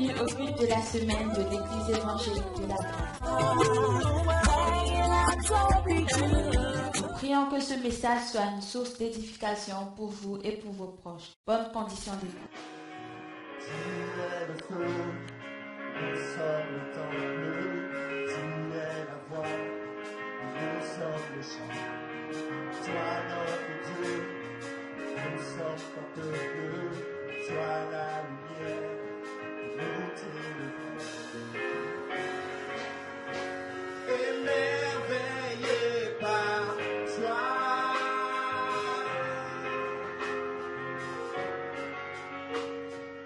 Bienvenue au culte de la semaine de l'Église évangélique de la Grâce. Nous prions que ce message soit une source d'édification pour vous et pour vos proches. Bonne condition d'écoute. Tu es le feu, nous sommes le temple, tu es la voix, nous sommes le chant. Toi notre Dieu, nous sommes ton peuple, sois la lumière, nous t'élevons. Émerveillé par toi.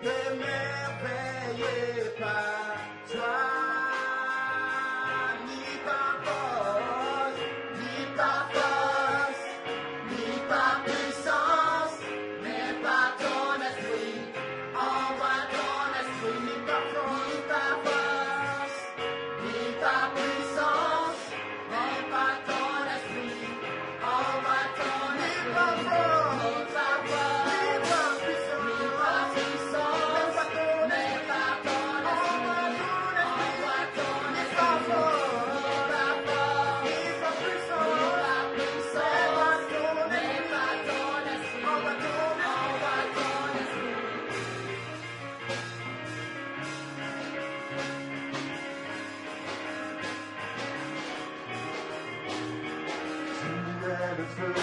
Émerveillé par toi, ni ta force, ni ta force, ni ta puissance, mais par ton esprit, envoie ton esprit, ni ta force, ni ta puissance, mais par ton esprit, envoie ton esprit, ni ta force, ni ta le feu,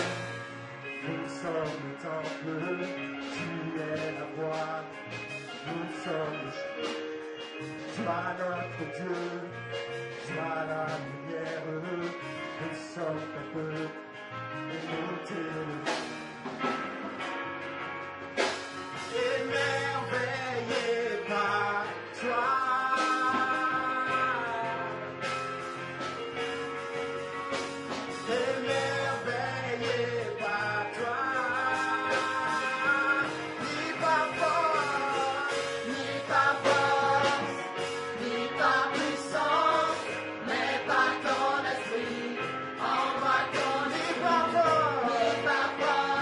nous sommes le temple, tu es la voix, nous sommes le chant. Sois notre Dieu, sois la lumière, nous sommes ton peuple et nous t'élevons. Émerveillé par toi. Émerveillé par toi, ni ta force, ni ta puissance, mais par ton esprit, envoie ton ni ta force,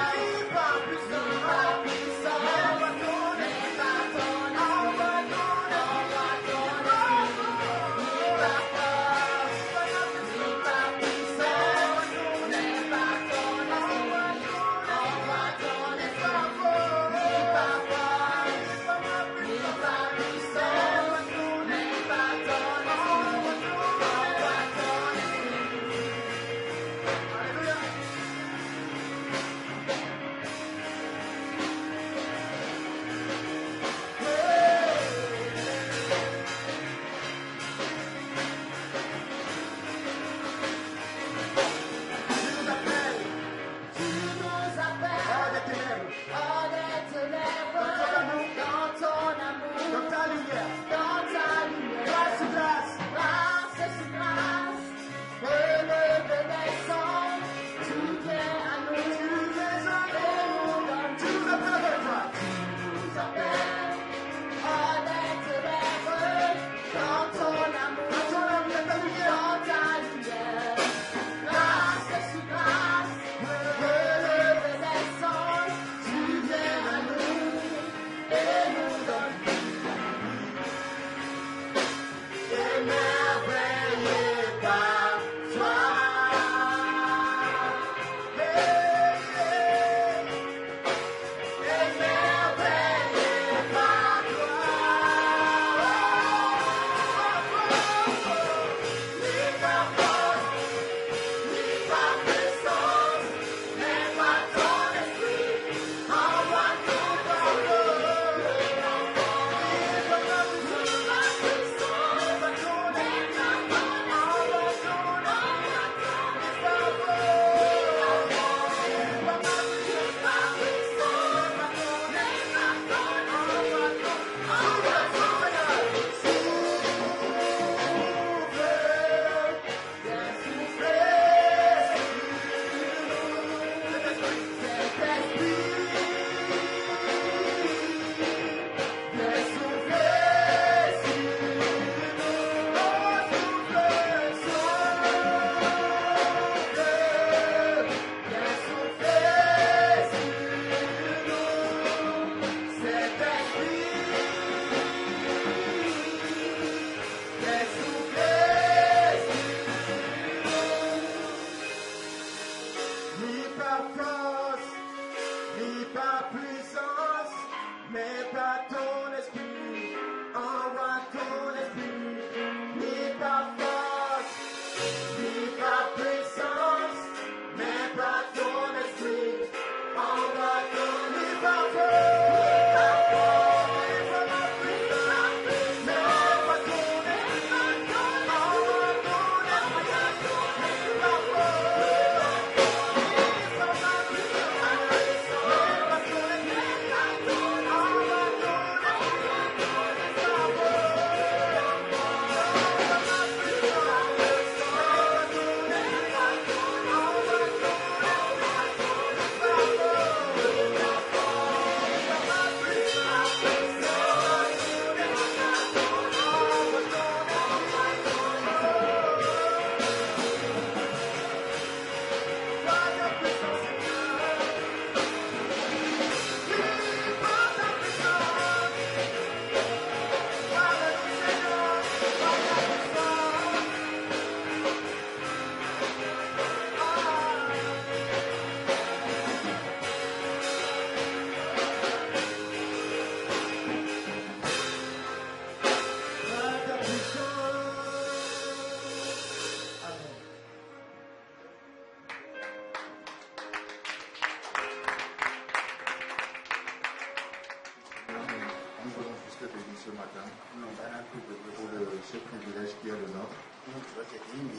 ce privilège qui est le nôtre,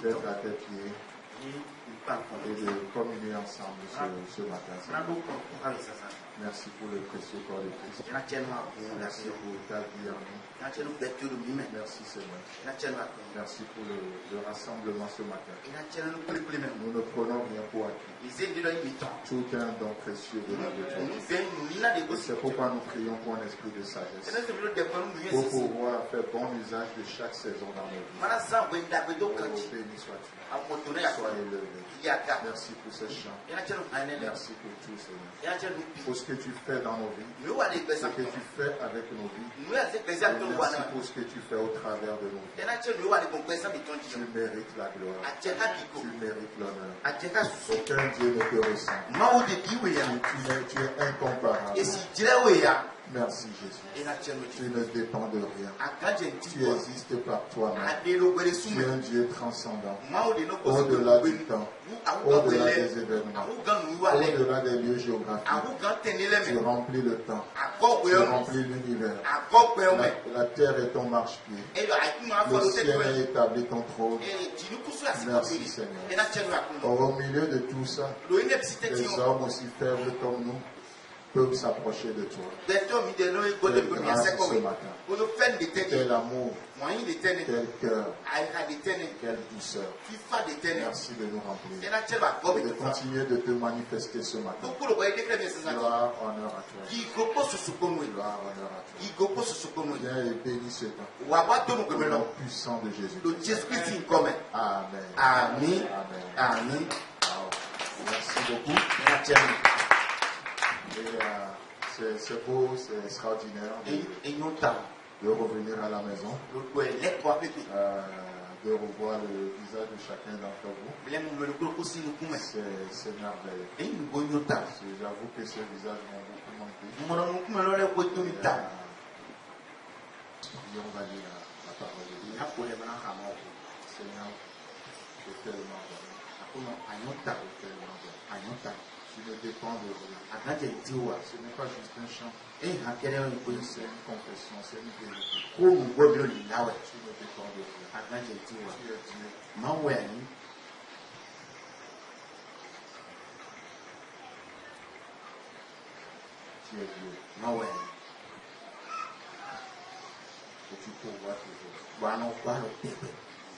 d'être à tes pieds et de communier ensemble ce matin. Merci pour le précieux corps de Christ. Merci pour ta vie en nous. Merci Seigneur. Merci pour le rassemblement ce matin. Nous ne prenons rien pour acquis. Tout est un don précieux de la Dieu. C'est pourquoi nous prions pour un esprit de sagesse. Pour pouvoir faire bon usage de chaque saison dans nos vies. Béni sois-tu. Sois élevé. Merci pour ce chant. Merci pour tout Seigneur. Pour ce que tu fais dans nos vies. Ce que tu fais avec nos vies. Merci pour ce que tu fais au travers de nous. Tu mérites la gloire. Tu mérites l'honneur. Aucun Dieu ne te ressemble. Tu es incomparable. Merci Jésus. Tu ne dépends de rien. Tu existes par toi-même. Tu es un Dieu transcendant. Au-delà du temps. Au-delà des événements. Au-delà des lieux géographiques. Tu remplis le temps. Tu remplis l'univers. La terre est ton marchepied. Le ciel est établi ton trône. Merci Seigneur. Au milieu de tout ça, les hommes aussi faibles comme nous peuvent s'approcher de toi. Quelle grâce ce matin. Quel amour. Quel cœur. Quelle douceur. Merci de nous remplir. Et de continuer de te manifester ce matin. Gloire, honneur à toi. Gloire, honneur à toi. Viens et bénis ce temps. Au nom puissant de Jésus. Amen. Amen. Amen. Wow. Merci beaucoup. Et c'est beau, c'est extraordinaire de revenir à la maison, de revoir le visage de chacun d'entre vous. C'est merveilleux. J'avoue que ces visages m'ont beaucoup manqué. Et on va lire la parole de Dieu. Seigneur, je suis tellement heureux. Tu ne dépends de rien. Ce n'est pas juste un chant. C'est une confession, c'est une vérité. Tu ne dépends de rien. Tu es Dieu. Tu es Dieu. Et tu pourvois toujours.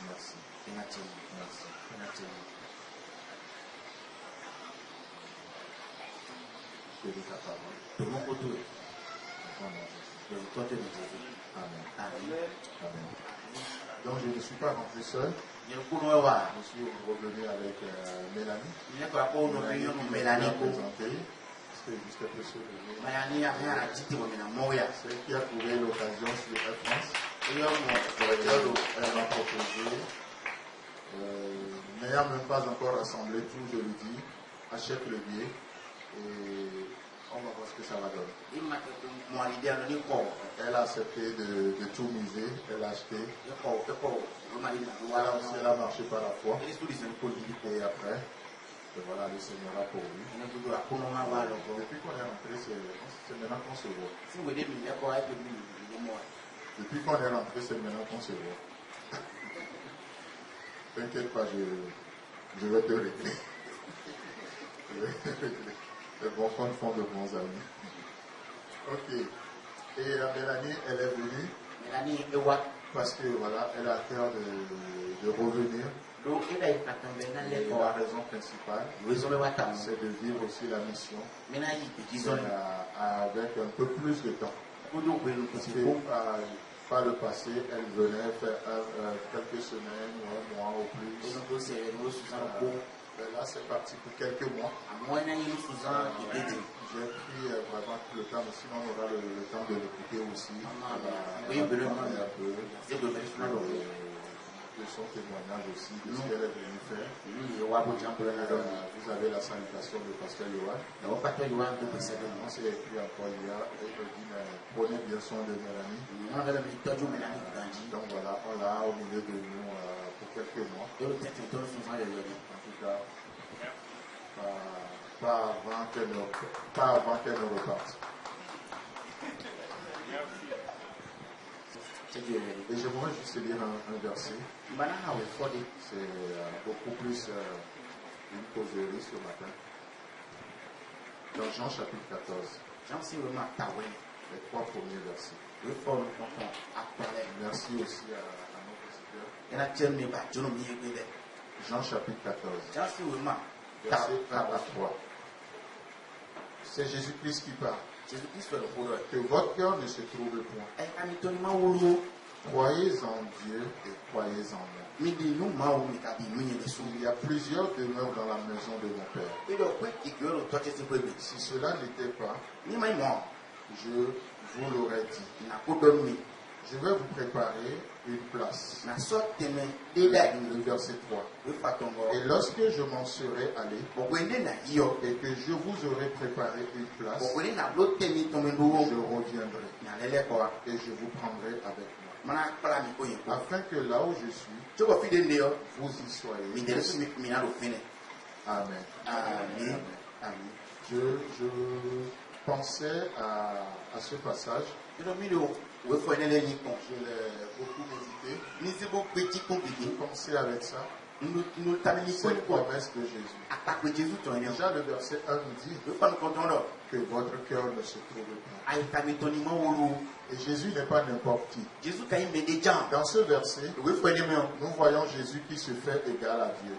Merci. Merci. Je dis ta parole. Amen. Donc je ne suis pas rentré seul. Je suis revenu avec Mélanie. Mélanie présentée. C'est juste un peu sûr. C'est qui a trouvé l'occasion sur Air France. Elle m'a proposé. N'ayant même pas encore rassemblé tout, je lui dis, achète le billet. Et on va voir ce que ça va donner. Elle a accepté de tout miser, elle a acheté. Elle a marché par la foi. Et après, voilà, le Seigneur a pourvu. Depuis qu'on est rentré, c'est maintenant qu'on se voit. Depuis qu'on est rentré, c'est maintenant qu'on se voit. T'inquiète pas, je vais te régler. Les bons fonds font de bons amis. Ok. Et Mélanie, elle est venue parce que voilà, elle a cœur de revenir. Et la raison principale, c'est de vivre aussi la mission avec un peu plus de temps. Parce que par le passé, elle venait faire quelques semaines ou un mois au plus. Là, c'est parti pour quelques mois. J'ai pris vraiment tout le temps, mais sinon on aura le temps de l'écouter aussi. De son témoignage aussi, de ce qu'elle est venue faire. Vous avez la salutation de Pasteur Yohan. On s'est écrit encore hier et je dis, prenez bien soin de Mélanie. Donc voilà, on l'a au milieu de nous pour quelques mois. En tout cas, pas avant qu'elle ne reparte. Et je voudrais juste lire un verset. C'est beaucoup plus une causerie ce matin. Dans Jean chapitre 14. Les 3 premiers versets. Merci aussi à notre Seigneur. Jean chapitre 14. Verset 1 à 3. C'est Jésus-Christ qui parle. Que votre cœur ne se trouble point. Croyez en Dieu et croyez en moi. Il y a plusieurs demeures dans la maison de mon Père. Si cela n'était pas, je vous l'aurais dit. Je vais vous préparer une place. Le verset 3. Et lorsque je m'en serai allé et que je vous aurai préparé une place, je reviendrai et je vous prendrai avec moi. Afin que là où je suis, vous y soyez. Amen. Amen. Amen. Je pensais à ce passage. Je l'ai beaucoup médité. Je pensais avec ça. C'est une promesse de Jésus. Déjà le verset 1 nous dit que votre cœur ne se trouve pas. Et Jésus n'est pas n'importe qui. Dans ce verset, nous voyons Jésus qui se fait égal à Dieu.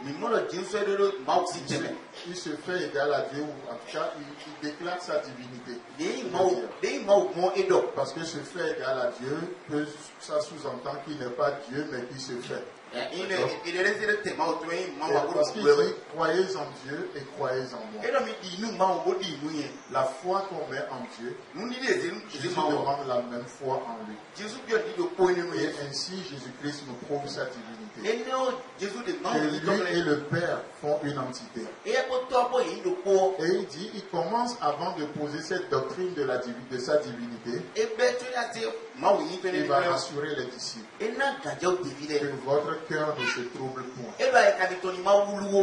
Il se fait égal à Dieu, ou en tout cas, il déclare sa divinité. Parce que se fait égal à Dieu, ça sous-entend qu'il n'est pas Dieu, mais qu'il se fait. Parce qu'il dit, croyez en Dieu et croyez en moi. La foi qu'on met en Dieu, Jésus demande la même foi en lui. Et ainsi, Jésus-Christ nous prouve sa divinité. Que lui et le Père font une entité. Et il dit, il commence avant de poser cette doctrine de sa divinité. Il va rassurer les disciples. Que votre cœur ne se trouble point.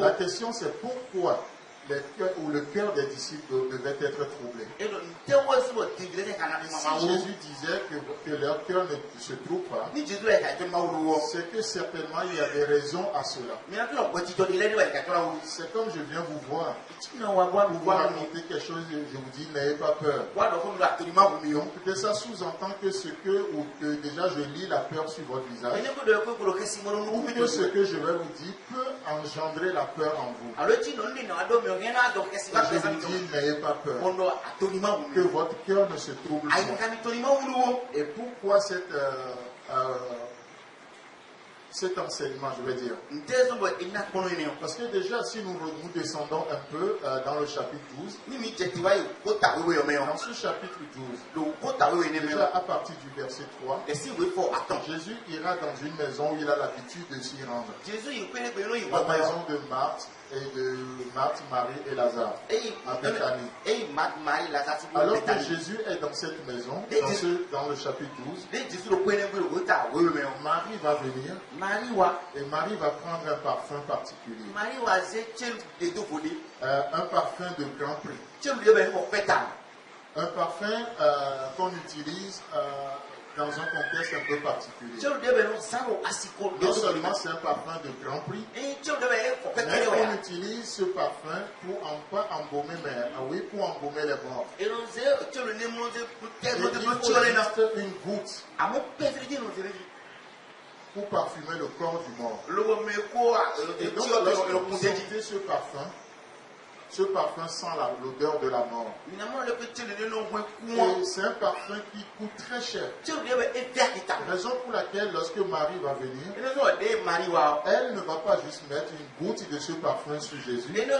La question c'est pourquoi le cœur des disciples devait être troublé. Si Jésus disait que leur cœur ne se trouble pas, c'est que certainement il y a des raisons à cela. C'est comme je viens vous voir. Vous raconter quelque chose, je vous dis n'ayez pas peur. Peut-être ça sous-entend que que déjà je lis la peur sur votre visage. Ou que ce que je vais vous dire peut engendrer la peur en vous. Je vous dis, n'ayez pas peur. Que votre cœur ne se trouble pas. Et pourquoi cet enseignement, je vais dire? Parce que déjà, si nous descendons un peu dans le chapitre 12, dans ce chapitre 12, déjà à partir du verset 3, Jésus ira dans une maison où il a l'habitude de s'y rendre. La maison de Marthe Marie et Lazare, à Bethanie. Alors que Jésus est dans cette maison, dans le chapitre 12, Marie va venir et Marie va prendre un parfum particulier. Un parfum de grand prix. Un parfum qu'on utilise dans un contexte un peu particulier. Non seulement c'est un parfum de grand prix, mais on utilise ce parfum pour pas embaumer, mais pour embaumer les morts. Et il faut juste une goutte pour parfumer le corps du mort. Et donc lorsque vous sentez ce parfum sent l'odeur de la mort. Et c'est un parfum qui coûte très cher. Raison pour laquelle lorsque Marie va venir, elle ne va pas juste mettre une goutte de ce parfum sur Jésus, mais elle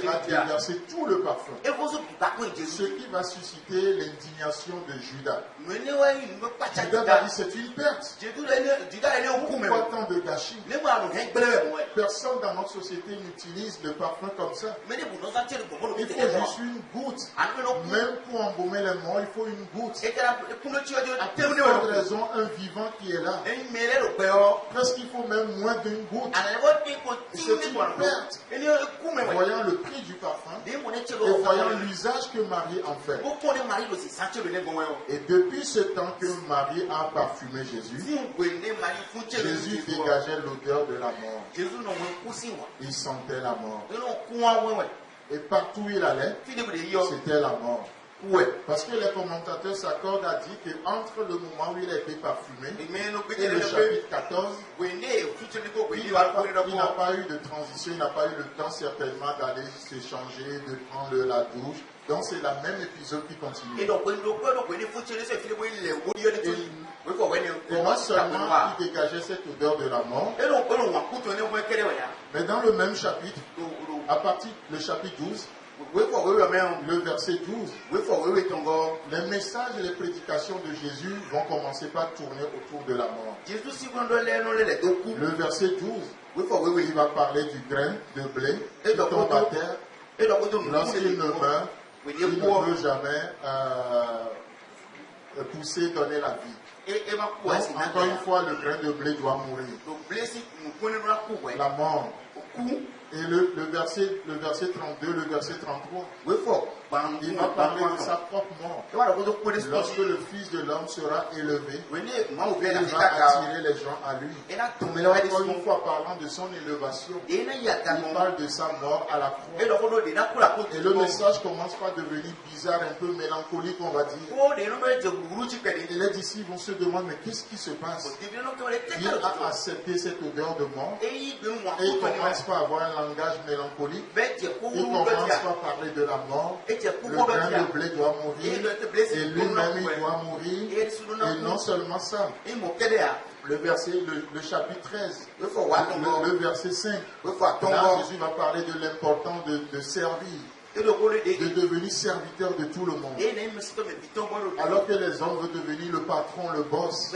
va déverser tout le parfum. Ce qui va susciter l'indignation de Judas. Judas va dire c'est une perte. Pourquoi tant de gâchis? Personne dans notre société n'utilise le parfum comme comme ça. Il faut juste une goutte. Même pour embaumer les morts, il faut une goutte. Pour cette raison, un vivant qui est là. Presqu'il faut même moins d'une goutte. C'est une perte. Voyant le prix du parfum et voyant l'usage que Marie en fait. Et depuis ce temps que Marie a parfumé Jésus, Jésus dégageait l'odeur de la mort. Il sentait la mort. Et partout où il allait, c'était la mort. Parce que les commentateurs s'accordent à dire qu'entre le moment où il a été parfumé et le chapitre 14, il n'a pas eu de transition, il n'a pas eu le temps certainement d'aller se changer, de prendre la douche. Donc c'est la même épisode qui continue. Et non seulement il dégageait cette odeur de la mort, mais dans le même chapitre, à partir du chapitre 12, le verset 12, les messages et les prédications de Jésus vont commencer par tourner autour de la mort. Le verset 12, il va parler du grain de blé qui tombe à terre. Lorsqu'il ne meurt, il ne peut jamais pousser, donner la vie. Donc, encore une fois, le grain de blé doit mourir. La mort. Et le verset 32, le verset 33, il va parler de sa propre mort. Lorsque le Fils de l'homme sera élevé, il va attirer les gens à lui. Encore une fois, parlant de son élévation, il parle de sa mort à la croix. Et le message commence par devenir bizarre, un peu mélancolique, on va dire. Et les disciples se demandent, mais qu'est-ce qui se passe? Il a accepté cette odeur de mort et il commence par avoir un langage mélancolique. Il commence par parler de la mort. Le grain de blé doit mourir et lui-même il doit mourir. Et non seulement ça, le chapitre 13, le verset 5, là Jésus va parler de l'importance de servir, de devenir serviteur de tout le monde. Alors que les hommes veulent devenir le patron, le boss.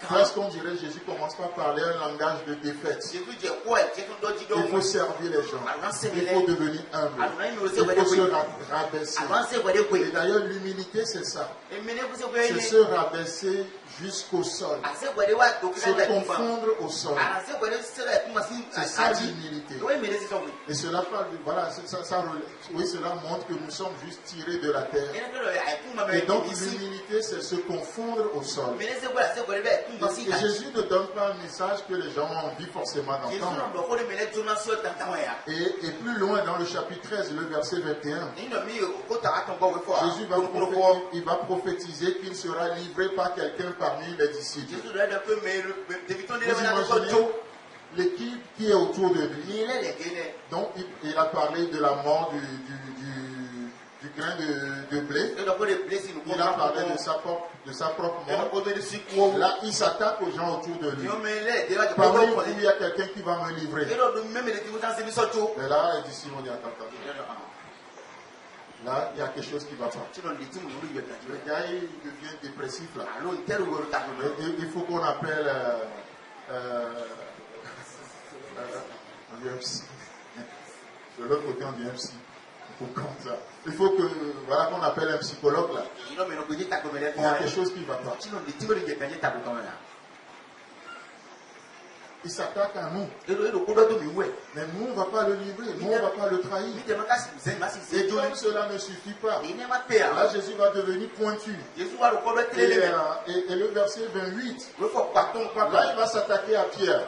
Presque on dirait Jésus commence par parler un langage de défaite. Il faut servir les gens. Il faut devenir humble. Il faut se rabaisser. Et d'ailleurs l'humilité c'est ça. C'est se rabaisser jusqu'au sol. Se confondre au sol. C'est ça l'humilité. Et cela parle de, voilà, cela montre que nous sommes juste tirés de la terre. Et donc l'humilité c'est se confondre au sol. Et Jésus ne donne pas un message que les gens ont envie forcément d'entendre. Et plus loin dans le chapitre 13, le verset 21, Jésus va prophétiser qu'il sera livré par quelqu'un parmi les disciples. Vous imaginez l'équipe qui est autour de lui. Donc il a parlé de la mort du grain de blé. Il a parlé de sa propre mort. Là, il s'attaque aux gens autour de lui. Parmi vous, il y a quelqu'un qui va me livrer. Et là, les disciples ont dit, attends. Là, il y a quelque chose qui va pas. Le gars, il devient dépressif là. Il faut qu'on appelle un psy. De l'autre côté, on dit un psy. Il faut que, voilà, qu'on appelle un psychologue là. Il y a quelque chose qui ne va pas. Il s'attaque à nous. Mais nous, on ne va pas le livrer. Nous, on ne va pas le trahir. Et comme cela ne suffit pas, là, Jésus va devenir pointu. Et le verset 28, là, il va s'attaquer à Pierre.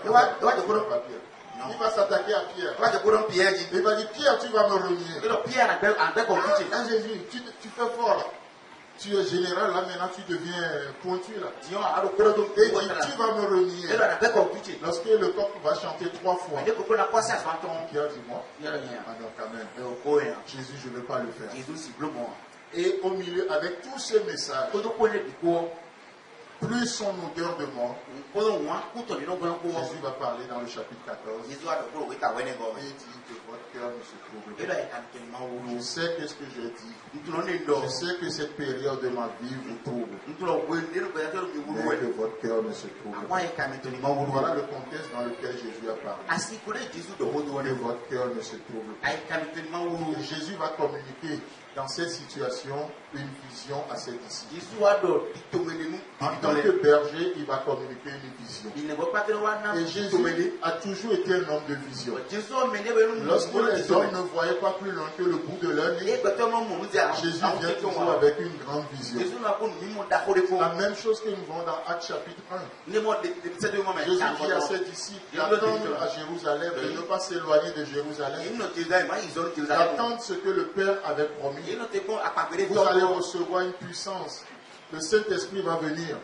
Il va s'attaquer à Pierre. Il va dire, Pierre, tu vas me renier. Ah, Jésus, tu fais fort là. Tu es général là, maintenant tu deviens pointu là. Et il dit, tu vas me renier. Lorsque le coq va chanter 3 fois, Pierre dit, moi, alors quand même, Jésus, je ne veux pas le faire. Et au milieu, avec tous ces messages, plus son odeur de mort. Jésus va parler dans le chapitre 14. Et il dit que votre cœur ne se trouble pas. Je sais que ce que j'ai dit, je sais que cette période de ma vie vous trouble. Mais que votre cœur ne se trouble pas. Voilà le contexte dans lequel Jésus a parlé. Que votre cœur ne se trouble pas. Et Jésus va communiquer dans cette situation une vision à ses disciples. En tant que berger, il va communiquer une vision. Et Jésus a toujours été un homme de vision. Lorsque les hommes ne voyaient pas plus loin que le bout de leur nez, Jésus vient toujours avec une grande vision. La même chose que nous voyons dans Actes chapitre 1. Jésus dit à ses disciples d'attendre à Jérusalem, de ne pas s'éloigner de Jérusalem, d'attendre ce que le Père avait promis. Vous allez recevoir une puissance. Le Saint-Esprit va venir.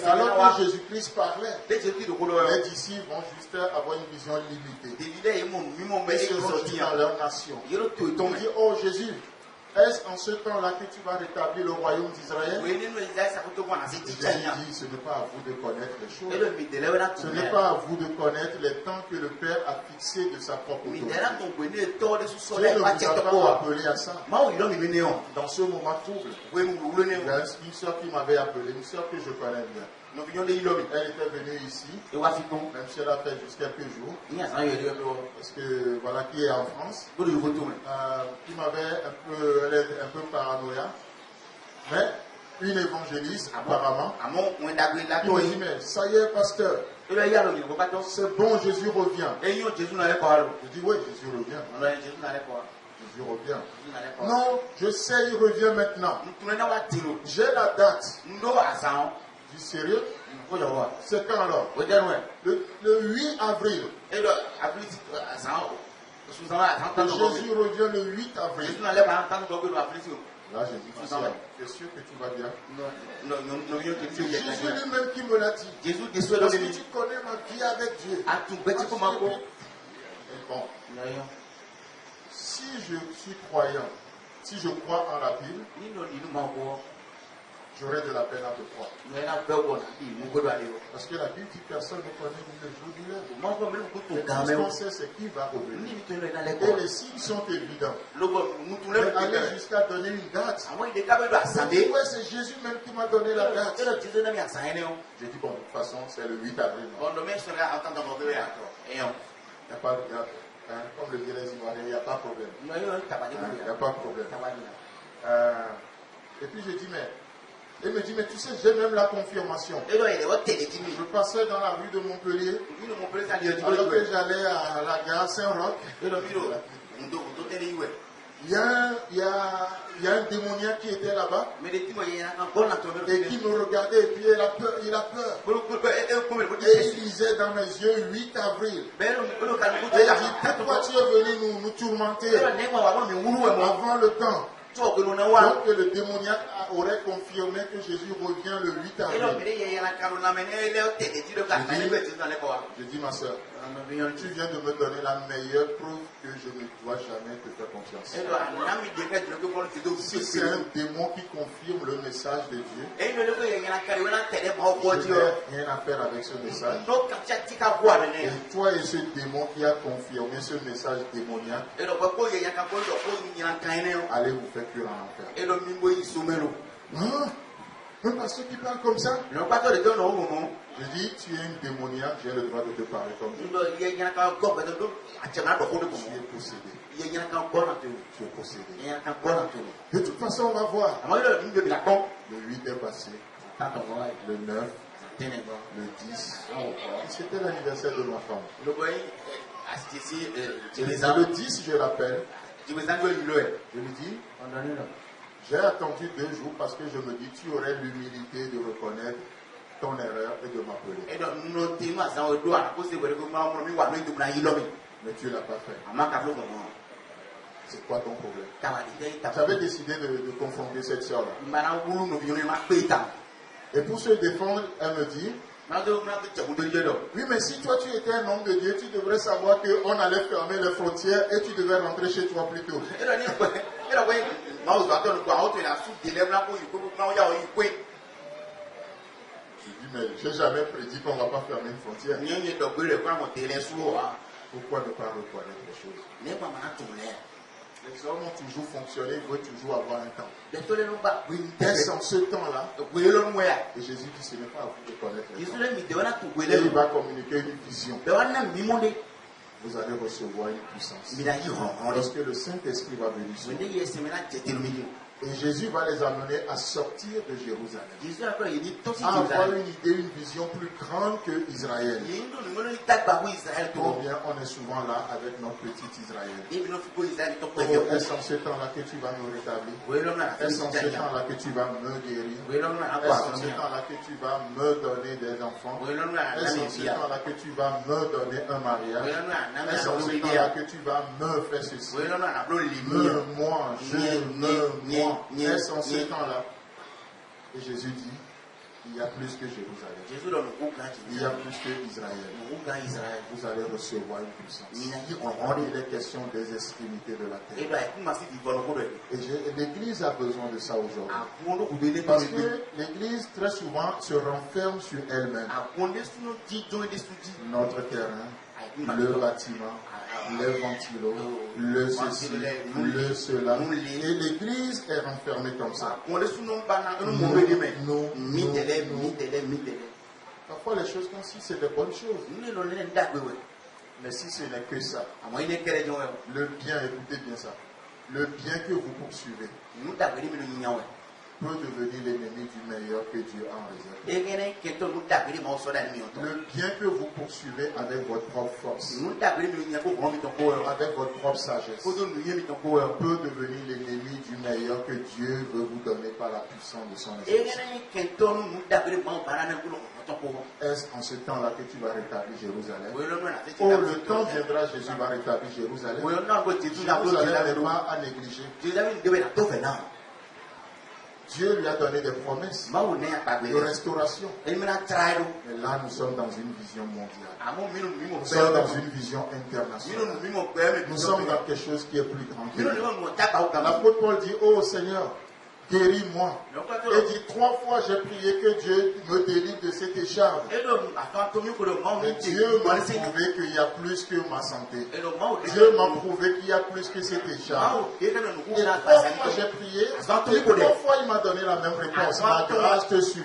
Alors que Jésus-Christ parlait, les disciples vont juste avoir une vision limitée. Ils seront dans leur nation. Ils ont dit, oh Jésus, est-ce en ce temps-là que tu vas rétablir le royaume d'Israël? Jésus dit, ce n'est pas à vous de connaître les choses. Ce n'est pas à vous de connaître les temps que le Père a fixé de sa propre autorité. Dieu ne vous a pas appelé à ça. Dans ce moment trouble, il y a une soeur qui m'avait appelé, une soeur que je connais bien. Elle était venue ici, même si elle a fait juste quelques jours, parce que voilà, qui est en France, qui m'avait elle est un peu paranoïa, mais une évangéliste apparemment, qui m'a dit, mais ça y est pasteur, c'est bon, Jésus revient. Je dis, oui, Jésus revient. Jésus revient. Non, je sais, il revient maintenant. J'ai la date. Du sérieux? C'est quand alors? Le 8 avril. Jésus revient le 8 avril. Là, j'ai dit, tu es sûr que tu vas bien? C'est Jésus lui-même qui me l'a dit. Parce que tu connais ma vie avec Dieu. Bon. Si je suis croyant, si je crois en la Bible, j'aurai de la peine à te croire. Parce que la Bible dit que personne ne connaît ni le jour ni l'heure. Tout ce qu'on sait, c'est qui va revenir. Et les signes sont évidents. Mais aller jusqu'à donner une date. Je dis, ouais, c'est Jésus même qui m'a donné la date. J'ai dit, bon, de toute façon, c'est le 8 avril. Il n'y a pas de date. Comme le dirait les Ivoiriens, il n'y a pas de problème. Il n'y a pas de problème. Et puis je dis, mais il me dit, mais tu sais, j'ai même la confirmation. Je passais dans la rue de Montpellier, alors que j'allais à la gare Saint-Roch. Il y a un démoniaque qui était là-bas et qui me regardait et puis il a peur. Et il disait dans mes yeux 8 avril. Et il dit, pourquoi tu es venu nous tourmenter avant le temps? Donc le démoniaque aurait confirmé que Jésus revient le 8 avril. Je dis ma soeur, tu viens de me donner la meilleure preuve que je ne dois jamais te faire confiance. Si c'est un démon qui confirme le message de Dieu, je n'ai rien à faire avec ce message. Et toi et ce démon qui a confirmé ce message démoniaque, allez vous faire cuire en enfer. Un pasteur qui parle comme ça? Je dis, tu es une démoniaque, j'ai le droit de te parler comme ça. Tu es possédé. Tu es possédé. De toute façon, on va voir. Le 8 est passé. Le 9. Le 10. C'était l'anniversaire de ma femme. Le 10, je l'appelle. Je lui dis, j'ai attendu 2 jours parce que je me dis, tu aurais l'humilité de reconnaître ton erreur et de m'appeler. Mais tu ne l'as pas fait. C'est quoi ton problème? J'avais décidé de confronter cette soeur-là. Et pour se défendre, elle me dit, oui, mais si toi tu étais un homme de Dieu, tu devrais savoir qu'on allait fermer les frontières et tu devais rentrer chez toi plus tôt. Je dis, mais je n'ai jamais prédit qu'on ne va pas fermer une frontière. Pourquoi ne pas reconnaître les choses? Les hommes ont toujours fonctionné, ils veulent toujours avoir un temps. Est-ce en ce temps-là? Et Jésus dit, ce n'est pas à vous de connaître les temps. Et il va communiquer une vision. Vous allez recevoir une puissance. Lorsque le Saint-Esprit va venir sur vous. Et Jésus va les amener à sortir de Jérusalem. À avoir une idée, une vision plus grande que Israël. Combien on est souvent là avec notre petit Israël. Est-ce en ce temps-là que tu vas nous rétablir? Est-ce en ce temps-là que tu vas me guérir? Est-ce en ce temps-là que tu vas me donner des enfants? Est-ce en ce temps-là que tu vas me donner un mariage? Est-ce en ce temps-là que tu vas me faire ceci? Moi. Est-ce en ce temps-là? Et Jésus dit, il y a plus que Jérusalem. Il y a plus que Israël. Vous allez recevoir une puissance. Il est question des extrémités de la terre. Et l'Église a besoin de ça aujourd'hui. Parce que l'Église très souvent se renferme sur elle-même. Notre terrain, le bâtiment, les ventilos, le ceci, le cela. Et l'Église est renfermée comme ça. Parfois les choses comme si c'est de bonnes choses. Mais si ce n'est que ça, le bien, écoutez bien ça, le bien que vous poursuivez peut devenir l'ennemi du meilleur que Dieu a en réserve. Le bien que vous poursuivez avec votre propre force, avec votre propre sagesse, peut devenir l'ennemi du meilleur que Dieu veut vous donner par la puissance de son esprit. Est-ce en ce temps-là que tu vas rétablir Jérusalem? Oh, le temps viendra, Jésus va rétablir Jérusalem. Jérusalem n'est pas à négliger. Dieu lui a donné des promesses de restauration. Mais là, nous sommes dans une vision mondiale. Nous sommes dans une vision internationale. Nous sommes dans quelque chose qui est plus grand que nous. L'apôtre Paul dit, oh Seigneur, guéris-moi. Et dit 3 fois j'ai prié que Dieu me délivre de cette écharpe. Et Dieu m'a prouvé qu'il y a plus que ma santé. Dieu m'a prouvé qu'il y a plus que cette écharpe. Et 3 fois j'ai prié. Et 3 fois il m'a donné la même réponse. Ma grâce te suffit.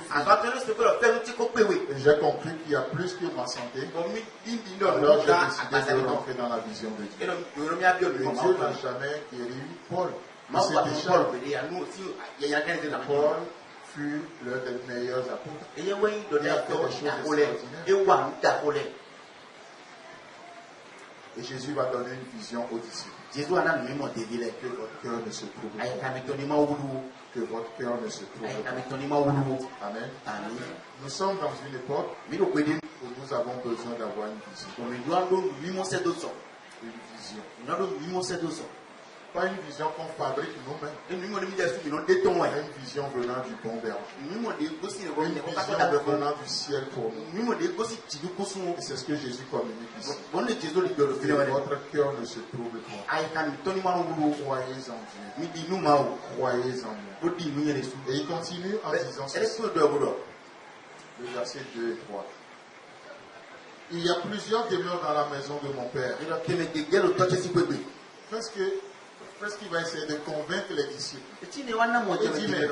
Et j'ai compris qu'il y a plus que ma santé. Alors j'ai décidé de rentrer dans la vision de Dieu. Et Dieu n'a jamais guéri Paul. Paul fut l'un des meilleurs apôtres. Il a fait des choses extraordinaires. Et Jésus va donner une vision aux disciples. Que votre cœur ne se trouble pas. Que votre cœur ne se trouble pas. Amen. Nous sommes dans une époque où nous avons besoin d'avoir une vision. Une vision. Pas une vision qu'on fabrique nous-mêmes. Une vision venant du bon berger. Une vision venant du ciel pour nous. Et c'est ce que Jésus communique ici. Que votre cœur ne se trouble pas. Croyez en Dieu. Croyez en moi. Et il continue en disant ceci. Le verset 2 et 3. Il y a plusieurs demeures dans la maison de mon Père. Parce qu'il va essayer de convaincre les disciples. Il dit, mais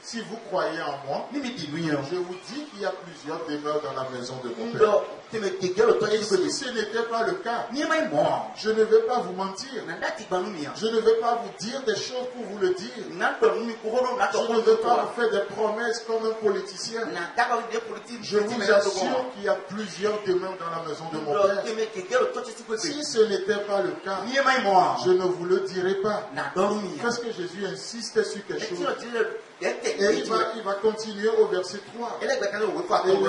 si vous croyez en moi, je vous dis qu'il y a plusieurs demeures dans la maison de mon Père. Et si ce n'était pas le cas, je ne vais pas vous mentir. Je ne vais pas vous dire des choses pour vous le dire. Je ne vais pas vous faire des promesses comme un politicien. Je vous assure qu'il y a plusieurs demeures dans la maison de mon Père. Si ce n'était pas le cas, je ne vous le dirai pas. Parce que Jésus insiste sur quelque chose. Et il va continuer au verset 3. Et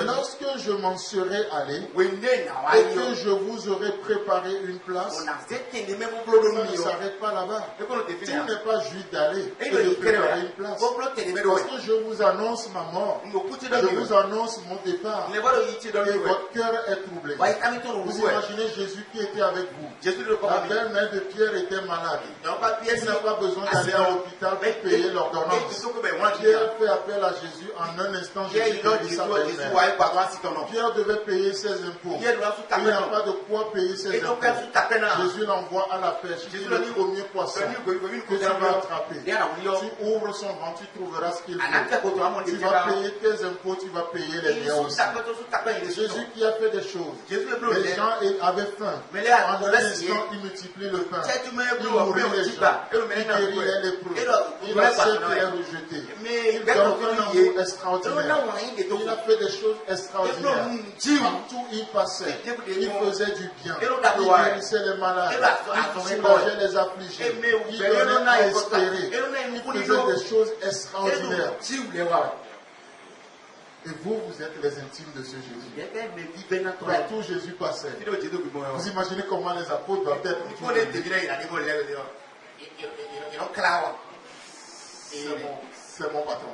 lorsque je m'en serai allé et que je vous aurai préparé une place, ça ne s'arrête pas là-bas. Tout n'est pas juste d'aller et de préparer une place. Parce que je vous annonce ma mort. Je vous annonce mon départ. Et votre cœur est troublé. Vous imaginez Jésus qui était avec vous. La belle-mère de Pierre était malade. Il n'a pas besoin d'aller à l'hôpital pour payer l'ordonnance. Pierre fait appel à Jésus en un instant. Jésus guérit sa belle-mère. Pierre devait payer ses impôts. Il n'a pas de quoi payer ses impôts. Jésus l'envoie à la pêche. Il dit le premier poisson que tu vas attraper. Tu ouvres son ventre, tu trouveras ce qu'il faut. Tu vas payer tes impôts, tu vas payer les miens aussi. Jésus qui a fait des choses. Les gens avaient faim. En un instant, il multiplie le pain. Il nourrit les gens. Il guérit les lépreux. Il accepte les rejetés. Il donne un amour extraordinaire. Il a fait des choses extraordinaires. Partout il passait, il faisait du bien. Il guérissait les malades. Il soulageait les affligés. Il donnait à espérer. Il faisait des choses extraordinaires. Et vous, vous êtes les intimes de ce Jésus. Partout Jésus passait. Vous imaginez comment les apôtres doivent être. C'est mon patron.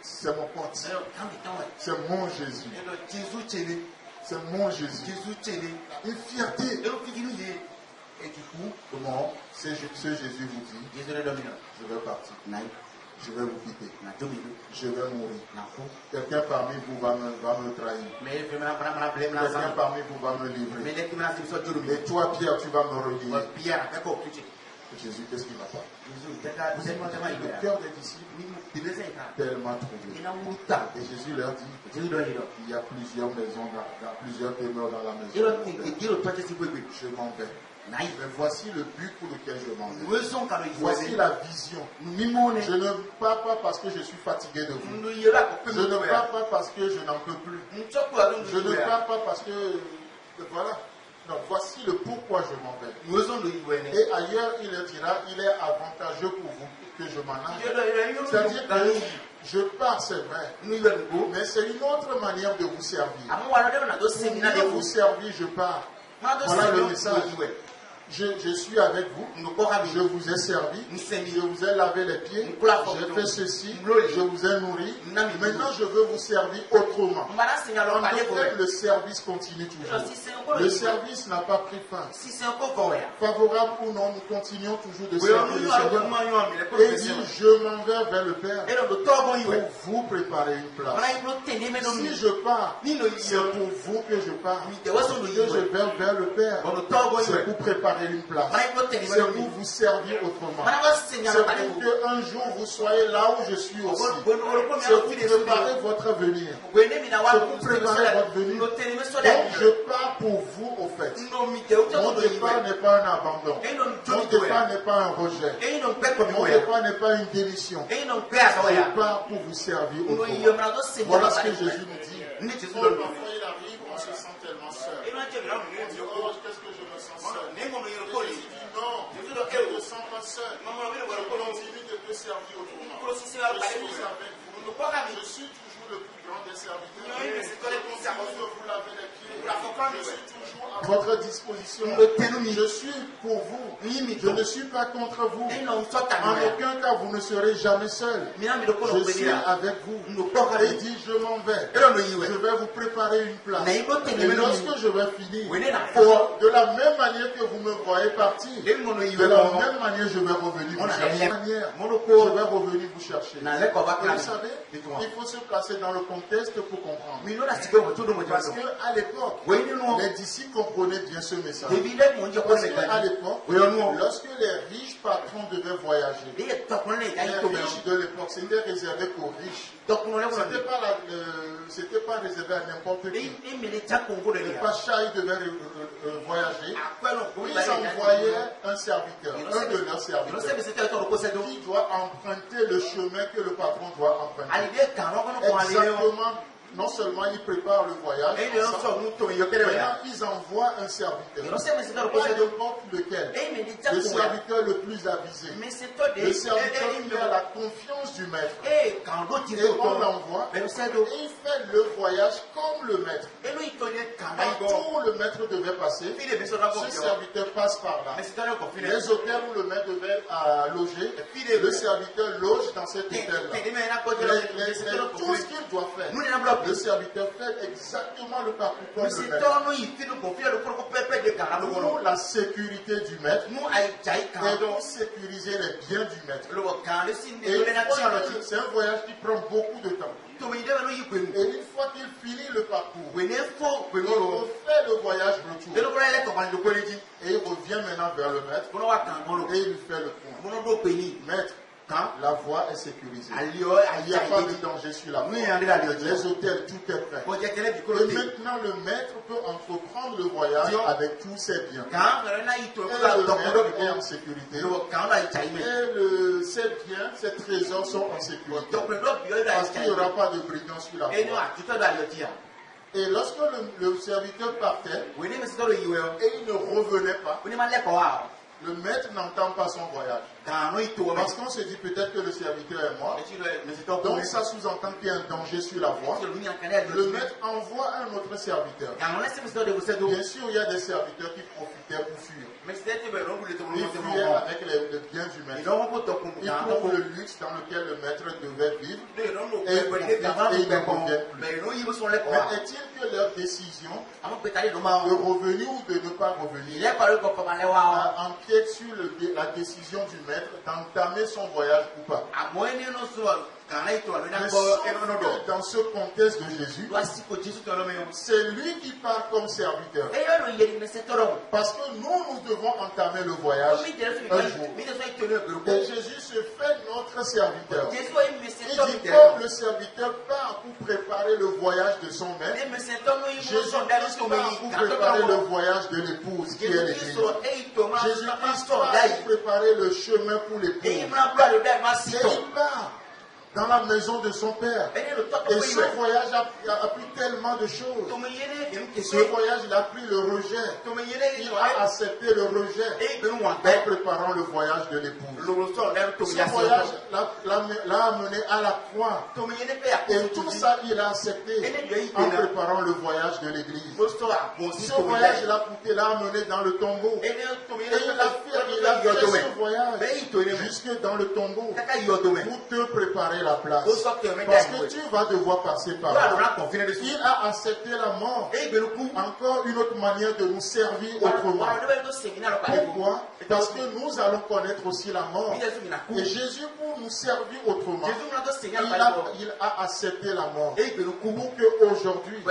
C'est mon pote. C'est mon Jésus. C'est mon Jésus. Une fierté. Et du coup, comment ce Jésus vous dit, je vais partir. Je vais vous quitter. Je vais mourir. Quelqu'un parmi vous va me trahir. Quelqu'un parmi vous va me livrer. Et toi, Pierre, tu vas me relier. Jésus, qu'est-ce qu'il va faire? Vous imaginez le cœur des disciples tellement troublé. Et Jésus leur dit, il y a plusieurs maisons, plusieurs demeures dans la maison. Je m'en vais. Mais voici le but pour lequel je m'en vais. Voici la vision. Je ne pars pas parce que je suis fatigué de vous. Je ne pars pas parce que je n'en peux plus. Je ne pars pas parce que... Voilà. Donc voici le pourquoi je m'en vais. Et ailleurs, il dira, il est avantageux pour vous que je m'en aille. C'est-à-dire que je pars, c'est vrai. Mais c'est une autre manière de vous servir. Pour vous servir, je pars. Voilà le message. Je suis avec vous, je vous ai servi, je vous ai lavé les pieds, j'ai fait ceci, je vous ai nourri. Maintenant, je veux vous servir autrement. En effet, le service continue toujours. Le service n'a pas pris fin. Favorable ou non, nous continuons toujours de servir le Seigneur. Et il dit, je m'en vais vers le Père pour vous préparer une place. Si je pars, c'est pour vous que je pars. Que je vais vers le Père. C'est pour préparer une place. C'est pour vous servir autrement. C'est pour qu'un jour vous soyez là où je suis aussi. C'est pour préparer votre venir. C'est pour préparer votre venir. Donc je pars pour vous au fait. Mon départ n'est pas un abandon. Mon départ n'est pas un rejet. Mon départ n'est pas une démission. Je pars pour vous servir autrement. Voilà ce que Jésus nous dit. Parfois il arrive, on se sent tellement seul. On dit, oh, qu'est-ce que je me sens seul. Jésus dit non, je ne me sens pas seul. Je continue de te servir autrement. Je suis avec vous. Je suis toujours le plus grand des serviteurs. Je continue de vous laver les pieds. Je suis toujours à votre disposition. Je suis pour vous. Je ne suis pas contre vous. En aucun cas, vous ne serez jamais seul. Je suis avec vous. Et il dit, je m'en vais. Je vais vous préparer une place. Et lorsque je vais finir, de la même manière que vous me voyez partir, de la même manière, je vais revenir vous chercher. Je vais revenir vous chercher. Et vous savez, il faut se placer dans le contexte pour comprendre. Parce qu'à l'époque, les disciples comprenaient bien ce message. Parce qu'à l'époque, lorsque les riches patrons devaient voyager, les riches de l'époque, c'était réservé aux riches. C'était pas réservé à n'importe qui. Les pachas, ils devaient voyager. Ils envoyaient un serviteur, un de leurs serviteurs, qui doit emprunter le chemin que le patron doit emprunter. Exactement non seulement ils préparent le voyage, maintenant ils envoient un serviteur. Pas n'importe lequel. Le serviteur le plus avisé. Le serviteur qui a la confiance du maître. Et on l'envoie et il fait le voyage comme le maître. Partout où le maître devait passer, ce serviteur passe par là. Les hôtels où le maître devait loger, le serviteur loge dans cet hôtel-là. Tout ce qu'il doit faire, le serviteur fait exactement le parcours comme le maître. Pour la sécurité du maître et pour sécuriser les biens du maître. C'est un voyage qui prend beaucoup de temps. Et une fois qu'il finit le parcours, il fait le voyage retour. Et il revient maintenant vers le maître et il lui fait le point. Maître, la voie est sécurisée. Il n'y a pas de danger sur la voie. Les hôtels, tout est prêt. Et maintenant, le maître peut entreprendre le voyage avec tous ses biens. Et le maître est en sécurité. Et ses biens, ses trésors sont en sécurité. Parce qu'il n'y aura pas de brigands sur la voie. Et lorsque le serviteur partait, et il ne revenait pas, le maître n'entend pas son voyage. Parce qu'on se dit peut-être que le serviteur est mort. Donc ça sous-entend qu'il y a un danger sur la voie. Le maître envoie un autre serviteur. Bien sûr, il y a des serviteurs qui profitaient pour fuir. Ils fuyaient avec les biens du maître. Ils trouvent le luxe dans lequel le maître devait vivre. Et ils ne reviennent plus. Mais est-il que leur décision de revenir ou de ne pas revenir empiète sur la décision du maître d'entamer son voyage ou pas? Dans ce contexte de Jésus, c'est lui qui part comme serviteur. Parce que nous devons entamer le voyage un jour. Et Jésus se fait notre serviteur. Il dit comme le serviteur part pour préparer le voyage de son maître, Jésus part pour préparer le voyage de l'épouse qui est l'Église. Jésus part pour préparer le chemin pour l'épouse. Et il part dans la maison de son père. Et ce voyage a pris tellement de choses. Ce voyage, il a pris le rejet. Il a accepté le rejet en préparant le voyage de l'épouse. Ce voyage l'a amené à la croix. Et tout ça, il a accepté en préparant le voyage de l'église. Ce voyage, l'a amené dans le tombeau. Et il a fait ce voyage jusque dans le tombeau pour te préparer la place. Parce que tu vas devoir passer par là. Il a accepté la mort. Encore une autre manière de nous servir autrement. Pourquoi? Parce que nous allons connaître aussi la mort. Et Jésus, pour nous servir autrement, il a accepté la mort. Pour qu'aujourd'hui,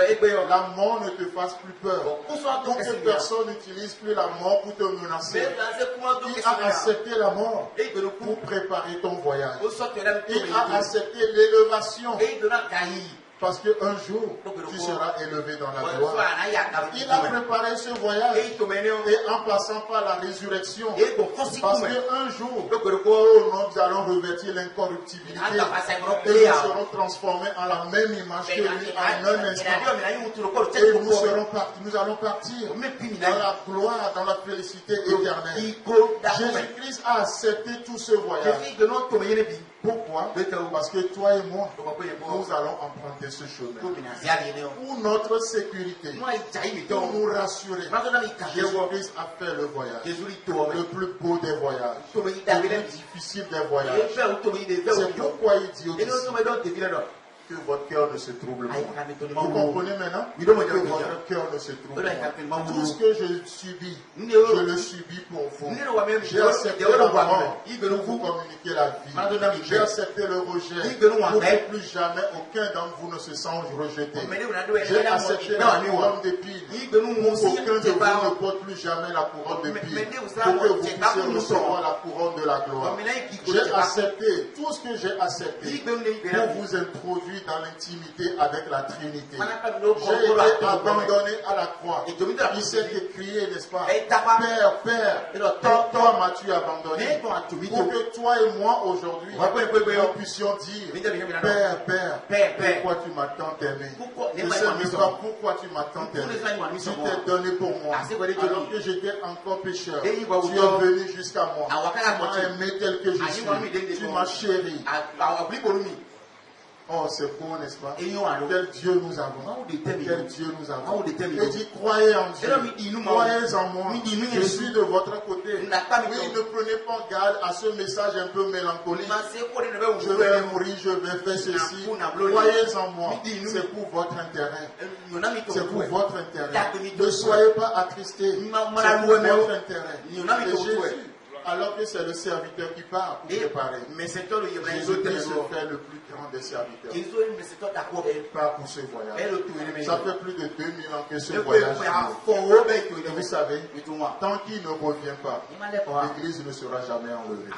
la mort ne te fasse plus peur. Pour que personne n'utilise plus la mort pour te menacer. Il a accepté la mort pour préparer ton voyage. Il a accepté l'élévation. Parce qu'un jour, tu seras élevé dans la gloire. Il a préparé ce voyage. Et en passant par la résurrection, parce qu'un jour, nous allons revêtir l'incorruptibilité. Et nous serons transformés en la même image que lui en un instant. Et nous allons partir dans la gloire, dans la félicité éternelle. Jésus-Christ a accepté tout ce voyage. Pourquoi? Parce que toi et moi, nous allons emprunter ce chemin. Pour notre sécurité, pour nous rassurer, Jésus-Christ a fait le voyage. Le plus beau des voyages. Le plus difficile des voyages. C'est pourquoi il dit aux disciples que votre cœur ne se trouble pas. Vous comprenez maintenant? Que votre cœur ne se trouble pas. Tout ce que je subis, je le subis pour vous. J'ai accepté la mort pour vous communiquer la vie. J'ai accepté le rejet pour que plus jamais aucun d'entre vous ne se sente rejeté. J'ai accepté la couronne d'épines pour qu'aucun de vous ne porte plus jamais la couronne d'épines. Pour que vous puissiez recevoir la couronne de la gloire. J'ai accepté tout ce que j'ai accepté pour vous introduire suis dans l'intimité avec la Trinité. J'ai été abandonné à la croix. Il s'est écrié, n'est-ce pas? Père, Père, toi m'as-tu abandonné pour que toi et moi aujourd'hui nous puissions dire Père, Père, pourquoi tu m'as tant aimé? Je sais même pas pourquoi tu m'as tant aimé. Tu t'es donné pour moi. Alors que j'étais encore pécheur, tu es venu jusqu'à moi. Tu m'as aimé tel que je suis. Tu m'as chéri. Oh, c'est beau, n'est-ce pas? Quel Dieu nous avons. Quel Dieu nous avons. Et dit, croyez en Dieu. Croyez en moi. Je suis de votre côté. Oui, ne prenez pas garde à ce message un peu mélancolique. Je vais mourir, je vais faire ceci. Croyez en moi. C'est pour votre intérêt. C'est pour votre intérêt. Ne soyez pas attristés. C'est pour votre intérêt. Et Jésus, alors que c'est le serviteur qui part pour préparer. Jésus qui se fait le plus grand des serviteurs. Et part pour ce voyage. Ça fait plus de 2000 ans que ce voyage est. Et vous savez, tant qu'il ne revient pas, l'église ne sera jamais enlevée.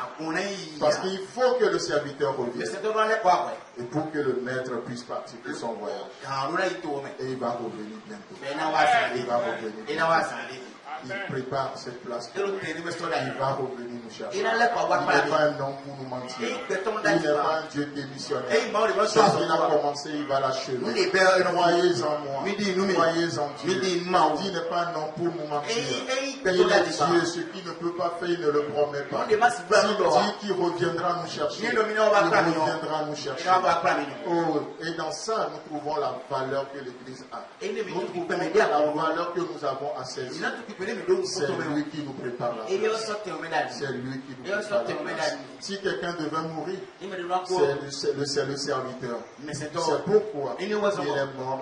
Parce qu'il faut que le serviteur revienne. Et pour que le maître puisse partir de son voyage. Et il va revenir bientôt. Il va revenir. Il prépare cette place. Il va revenir nous chercher. Il n'est pas un homme pour nous mentir. Il n'est pas un Dieu démissionnaire. Ce qu'il a commencé, il va l'achever. Croyez en moi. Croyez en Dieu. Il n'est pas un homme pour nous mentir. Il est Dieu. Ce qu'il ne peut pas faire, il ne le promet pas. S'il dit qu'il reviendra nous chercher, il reviendra nous chercher. Oh, et dans ça, nous trouvons la valeur que l'Église a. Nous trouvons la valeur que nous avons à saisir. C'est lui qui nous prépare la place. C'est lui qui nous prépare la place. Si quelqu'un devait mourir, c'est le serviteur. C'est pourquoi il est mort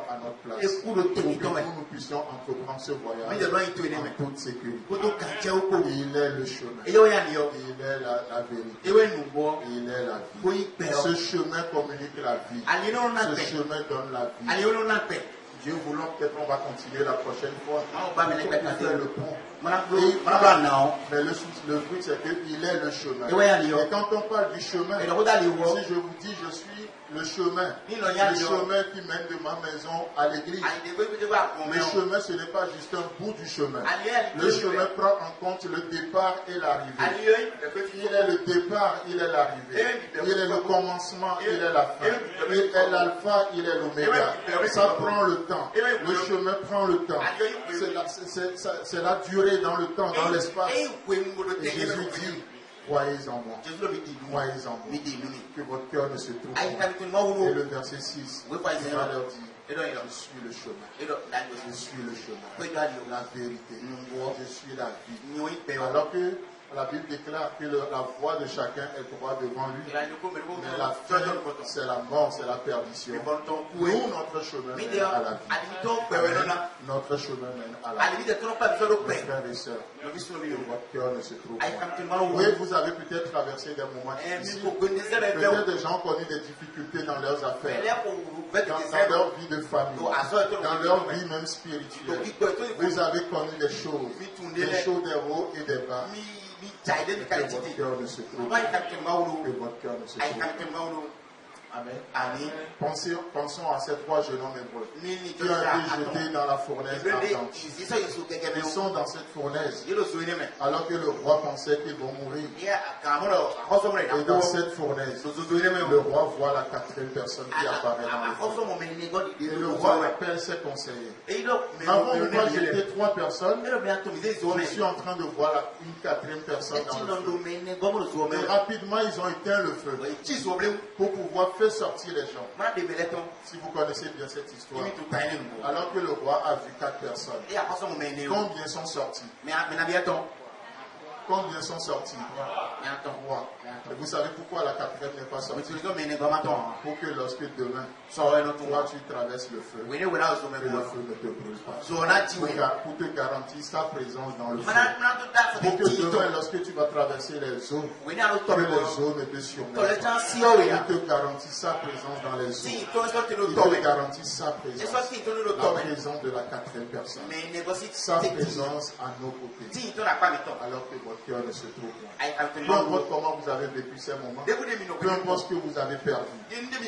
à notre place. Pour que nous puissions entreprendre ce voyage en toute sécurité. Il est le chemin. Il est la vérité. Il est la vie. Ce chemin communique la vie. Ce chemin donne la vie. Dieu voulant, peut-être on va continuer la prochaine fois. On va faire le pont. Mais le truc, c'est qu'il est le chemin. Et quand on parle du chemin, si je vous dis je suis le chemin qui mène de ma maison à l'église, le chemin, ce n'est pas juste un bout du chemin. Le chemin prend en compte le départ et l'arrivée. Il est le départ, il est l'arrivée. Il est le commencement, il est la fin. Il est l'alpha, il est l'oméga. Ça prend le temps. Le chemin prend le temps. C'est la durée dans le temps, dans l'espace. Et Jésus dit, croyez en moi. Croyez en moi. Que votre cœur ne se trouve pas. Et le verset 6, il va leur dire, je suis le chemin. Je suis le chemin. La vérité. Je suis la vie. Alors que la Bible déclare que la voie de chacun est droite devant lui. Mais la fin, c'est la mort, c'est la perdition. Nous, notre chemin mène à la vie. Notre chemin mène à la vie. Mes frères et sœurs, que votre cœur ne se trouve pas. Oui, vous avez peut-être traversé des moments difficiles. Peut-être des gens ont connu des difficultés dans leurs affaires, dans leur vie de famille, dans leur vie même spirituelle. Vous avez connu des choses des hauts et des bas. Que votre cœur ne se trouve pas. Que votre cœur ne se trouve pas. Amen. Pensons à ces trois jeunes hommes hébreux qui ont été jetés dans la fournaise ardente. Ils sont dans cette fournaise alors que le roi pensait qu'ils vont mourir. Et dans cette fournaise, le roi voit la quatrième personne qui apparaît dans le feu. Et le roi appelle ses conseillers. Avant de voir jeter trois personnes, je suis en train de voir une quatrième personne dans le feu. Et rapidement, ils ont éteint le feu pour pouvoir faire sortir les gens. Si vous connaissez bien cette histoire, alors que le roi a vu 4 personnes, combien sont sortis? Combien sont sortis? 3. Et vous savez pourquoi la quatrième n'est pas sortie? Pour que lorsque demain, toi tu traverses le feu, que le feu ne te brûle pas. Pour te garantir sa présence dans le feu. Pour que demain, lorsque tu vas traverser les eaux, que les eaux ne te surmontent pas. Il te garantit sa présence dans les eaux. Il te garantit sa présence. La présence de la quatrième personne. Sa présence à nos côtés. Alors que votre cœur ne se trouve pas. Peu importe comment vous avez vécu depuis ce moment. Peu importe ce que vous avez perdu.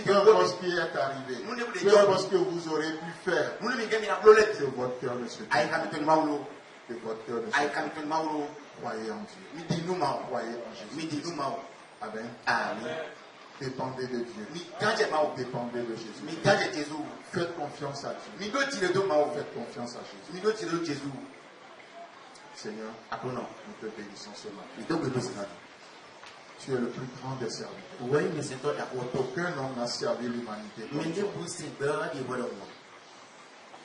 Peu importe ce qui est arrivé. Peu importe ce que vous aurez pu faire. Que votre cœur ne se trompe. Que votre cœur ne se trompe. Croyez en Dieu. Croyez en Jésus. Amen. Dépendez de Dieu. Dépendez de Jésus. Faites confiance à Dieu. Faites confiance à Jésus. Seigneur, nous te bénissons ce matin. Tu es le plus grand des serviteurs. Aucun homme n'a servi l'humanité.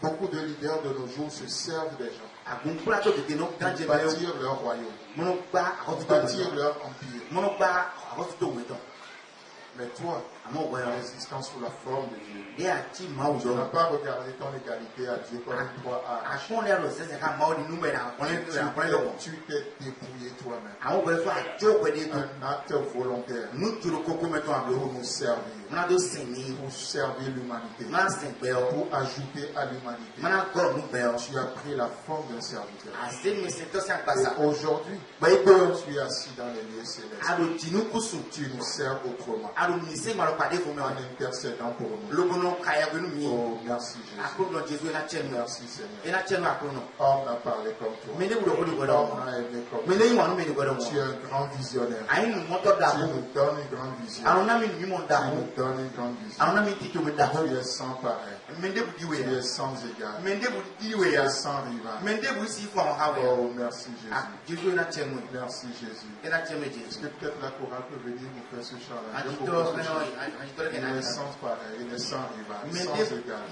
Beaucoup de leaders de nos jours se servent des gens pour bâtir leur royaume, pour bâtir leur empire. Mais toi, en résistant sous la forme de Dieu, tu n'as pas regardé ton égalité à Dieu comme une proie à tu t'es débrouillé toi-même. Un acte volontaire pour nous servir, pour servir l'humanité, pour ajouter à l'humanité. Tu as pris la forme d'un serviteur. Et aujourd'hui, tu es assis dans les lieux célestes. Tu nous sers autrement. En intercédant pour nous. Oh, merci Jésus. Merci Seigneur. Homme n'a parlé comme toi. Homme n'a aimé comme toi. Tu es un grand visionnaire. Tu nous donnes une grande vision. Tu nous donnes une grande vision. Tu es sans pareil. Tu es sans égal. Tu es sans rival. Oh, merci Jésus. Merci Jésus. Est-ce que peut-être la chorale peut venir nous faire ce chant-là? Il est sans pareil, il est sans rival, sans égal.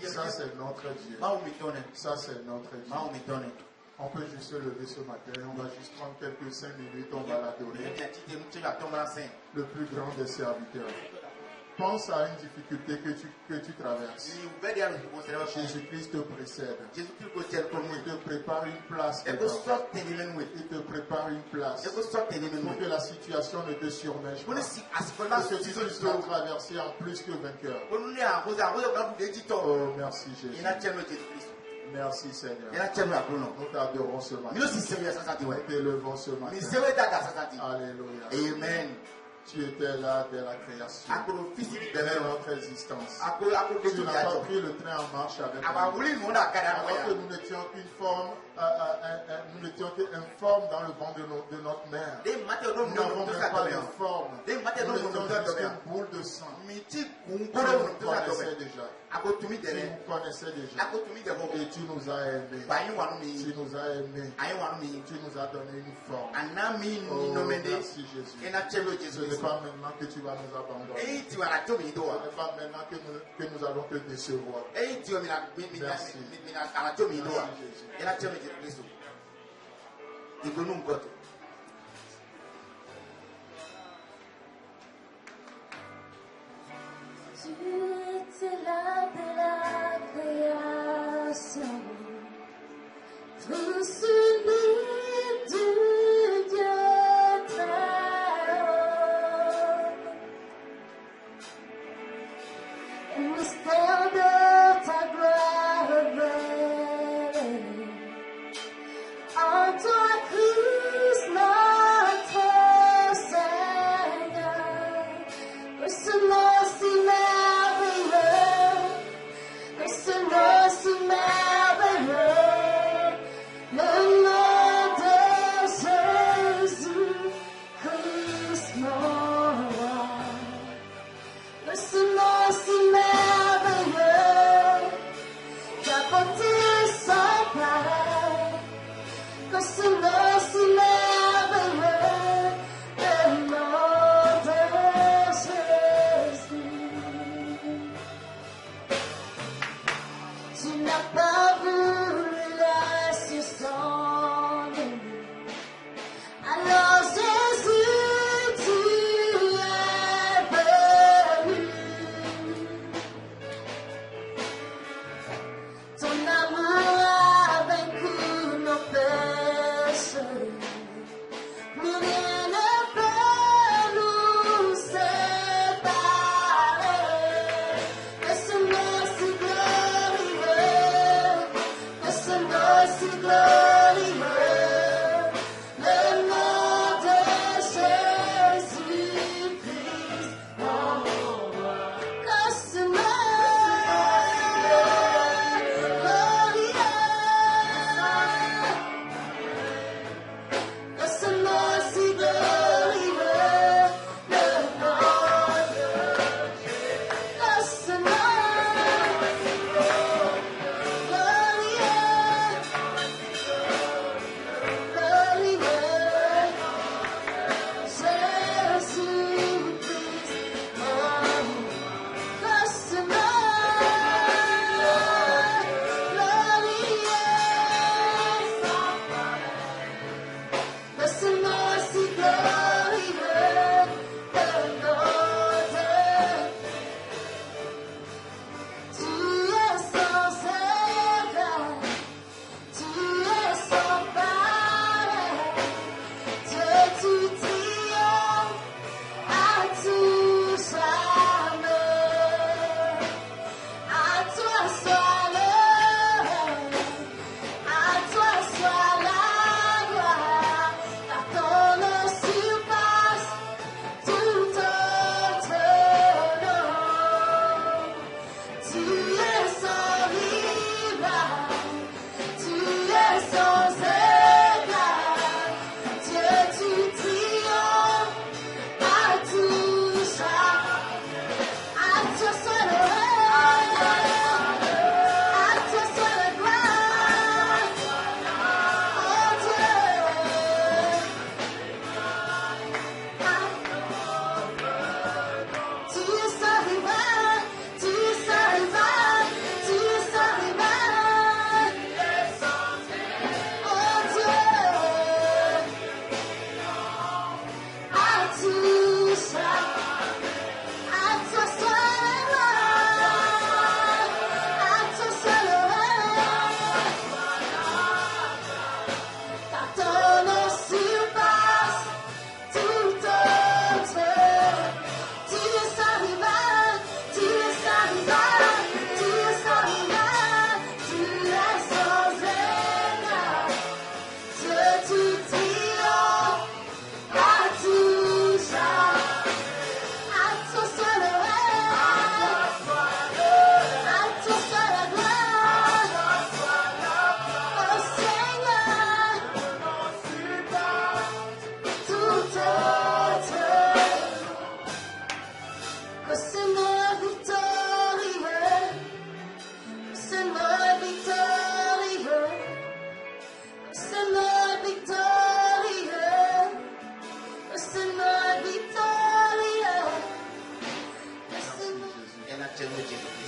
Ça c'est notre Dieu. Ça c'est notre Dieu. On peut juste se lever ce matin, on va juste prendre quelques 5 minutes, on va l'adorer. Le plus grand des serviteurs. Pense à une difficulté que tu traverses. Jésus-Christ te précède. Il te prépare une place. Il te prépare une place. Pour que la situation ne te surmèche pas. Que tu puisses la traverser en plus que vainqueur. Oh, merci Jésus. Merci Seigneur. Nous t'adorons ce matin. Nous t'élevons ce matin. Alléluia. Amen. Tu étais là dès la création, dès notre existence. Tu n'as pas pris le train en marche avec nous. Alors que nous n'étions qu'une forme, nous n'étions qu'une forme dans le ventre de notre mère. Nous n'avons même pas de forme. Nous étions juste une boule de sang. Tu nous connaissais déjà. Tu nous connaissais déjà. Et tu nous as aimés. Tu nous as aimés. Tu nous as donné une forme. Oh, merci Jésus. Ce n'est pas maintenant que tu vas nous abandonner. Ce n'est pas maintenant que nous allons te décevoir. Merci. Merci Jésus. Tu étais là de la création, tout celui du Dieu très haut. Le mystère de ta gloire révélé, en toi Christ notre Seigneur, ce nom si merveilleux, ce nom si merveilleux, le nom de Jésus Christ mon roi, ce nom si merveilleux.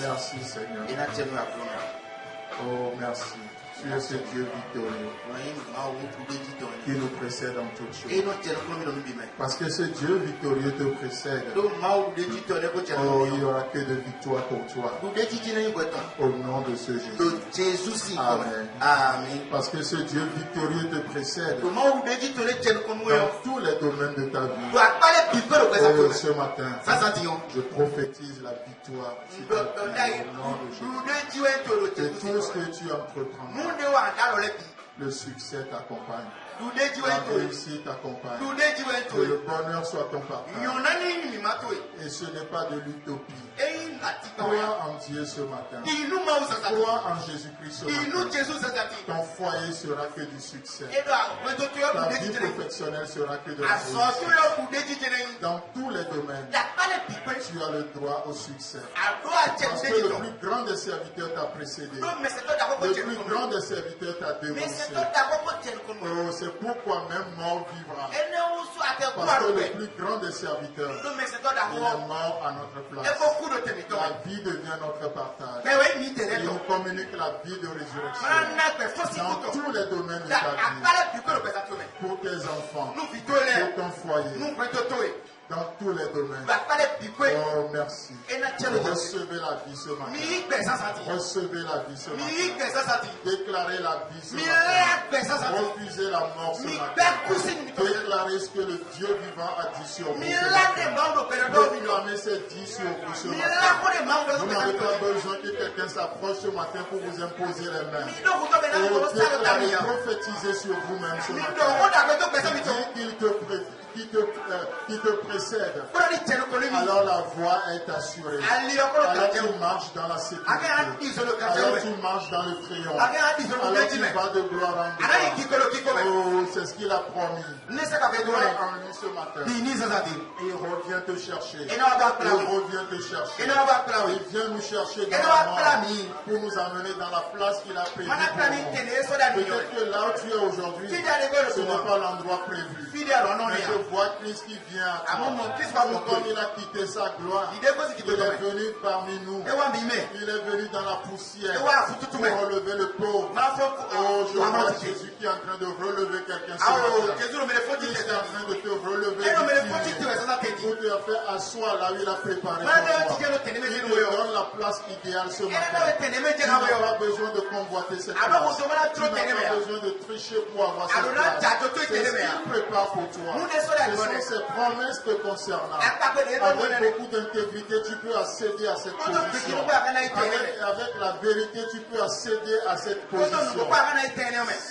Merci Seigneur. Oh, merci. Tu es ce Dieu victorieux qui nous précède en toutes choses. Parce que ce Dieu victorieux te précède. Oh, il n'y aura que de victoire pour toi. Au nom de ce Jésus. Amen. Amen. Parce que ce Dieu victorieux te précède dans tous les domaines de ta vie. Oh, ce matin, je prophétise la victoire au nom de Jésus. Et tout ce que tu entreprends, le succès t'accompagne. La réussite t'accompagne. Que le bonheur soit ton partage. Et ce n'est pas de l'utopie. Crois en Dieu ce matin. Crois en Jésus-Christ ce matin. Ton foyer sera que du succès. Ta vie professionnelle sera que de la réussite. Dans tous les domaines, tu as le droit au succès. Parce que le plus grand des serviteurs t'a précédé. Le plus grand des serviteurs t'a devancé. Oh, c'est pourquoi même mort vivra. Parce que le plus grand des serviteurs, il est mort à notre place. La vie devient notre partage. Il nous communique la vie de résurrection dans tous les domaines de ta vie. Pour tes enfants, pour ton foyer, dans tous les domaines. Oh, merci. Recevez la vie ce matin. Recevez la vie ce matin. Déclarez la vie ce matin. Refusez la mort ce matin. Déclarez ce que le Dieu vivant a dit sur vous ce matin. Déclamez ses dits sur vous ce matin. Vous n'avez pas besoin que quelqu'un s'approche ce matin pour vous imposer les mains. Oh, déclarez, prophétisez sur vous-même ce matin. Qui te précède, alors la voie est assurée. Alors tu marches dans la sécurité. Alors tu marches dans le triomphe. Alors tu vas de gloire en gloire. Oh, c'est ce qu'il a promis. Crois en lui ce matin. Et il revient te chercher. Il revient te chercher. Il vient nous chercher dans la mort pour nous amener dans la place qu'il a prévue pour nous. Peut-être que là où tu es aujourd'hui, ce n'est pas l'endroit prévu. Mais je vois Christ qui vient à toi. Comme il a quitté sa gloire, il est venu parmi nous. Il est venu dans la poussière pour relever le pauvre. Oh, je vois Jésus qui est en train de relever quelqu'un ce matin. Il est en train de te relever pour te faire asseoir là où il a préparé pour toi. Il te donne la place idéale ce matin. Tu n'as pas besoin de convoiter cette place. Tu n'as pas besoin de tricher pour avoir cette place. C'est ce qu'il prépare pour toi. Ce sont ses promesses te concernant. Avec beaucoup d'intégrité, tu peux accéder à cette position. Avec la vérité, tu peux accéder à cette position.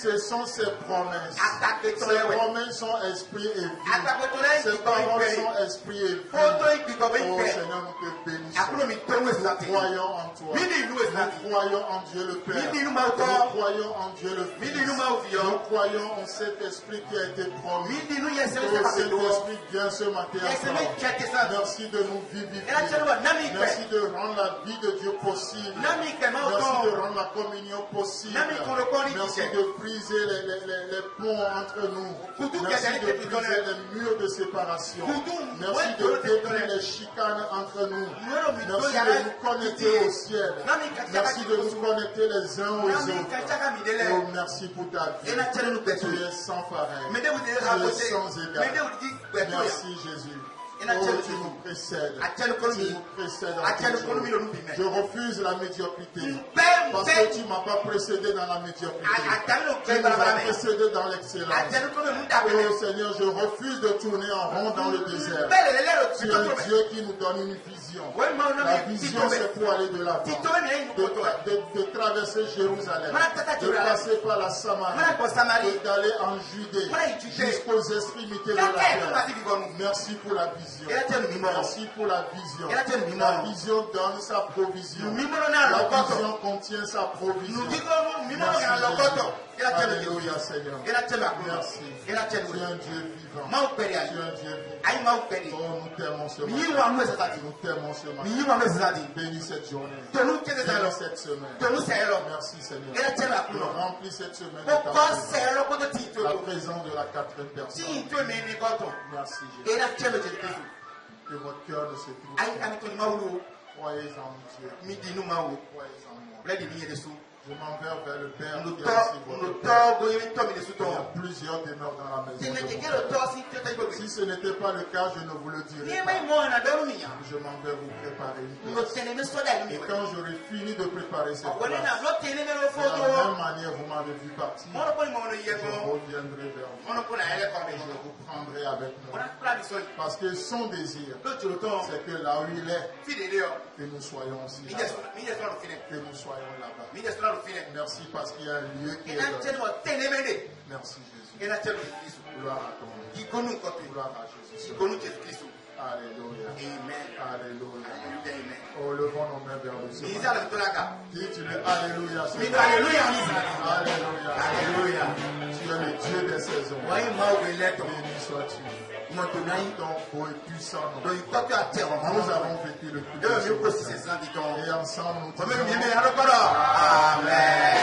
Ce sont ses promesses. Ses promesses sont esprit et vie. Ses paroles sont esprit et vie. Oh Seigneur, nous te bénissons. Nous croyons en toi. Nous croyons en Dieu le Père. Nous croyons en Dieu le Fils. Nous croyons en cet esprit qui a été promis. Saint-Esprit, viens ce matin encore. Merci de nous vivifier. Merci de rendre la vie de Dieu possible. Merci de rendre la communion possible. Merci de briser les ponts entre nous. Merci de briser les murs de séparation. Merci de détruire les chicanes entre nous. Merci de nous connecter au ciel. Merci de nous connecter les uns aux autres. Oh, merci pour ta vie. Tu es sans pareil. Tu es sans égal. Merci Jésus. Oh, tu nous précèdes. Tu nous précèdes en quelque chose. Je refuse la médiocrité. Parce que tu ne m'as pas précédé dans la médiocrité. Tu nous as précédé dans l'excellence. Oh Seigneur, je refuse de tourner en rond dans le désert. Tu es un Dieu qui nous donne une vision. La vision, c'est pour aller de l'avant. De traverser Jérusalem. De passer par la Samarie. D'aller en Judée. Jusqu'aux extrémités de la terre. Merci pour la vision. Merci pour la vision. La vision donne sa provision. La vision contient sa provision. Merci Jésus. Alléluia Seigneur. Merci. Tu es un Dieu vivant. Tu es un Dieu vivant. Oh, nous t'aimons ce matin. Nous t'aimons ce matin. Bénis cette journée. Bénis cette semaine. Merci Seigneur. Nous remplis cette semaine de ta présence. La présence de la quatrième personne. Merci Jésus. Que votre cœur ne se trouve pas. Croyez en Dieu. Midi nous m'en Croyez en moi. Là, des milliers de sous. Je m'en vais vers le Père Nous qui est aussi votre Père. torts, Il y a plusieurs demeures dans la maison de mon Père. Si ce n'était pas le cas, je ne vous le dirais pas. Je m'en vais vous préparer une place. Et quand j'aurai fini de préparer cette place, de la même manière vous m'avez vu partir, je reviendrai vers vous. Et je vous prendrai avec moi. Parce que son désir, c'est que là où il est, que nous soyons aussi là-bas. Que nous soyons là-bas. Merci parce qu'il y a un lieu qui est là. Merci Jésus. Gloire à ton nom. Gloire à Jésus. Alléluia. Alléluia. Oh, levons nos mains vers le ciel. Dis-tu-le Alléluia. Alléluia. Alléluia. Tu es le Dieu des saisons. Béni sois-tu. Ton beau et puissant nom. Nous avons vécu le plus de et ensemble nous disons Amen.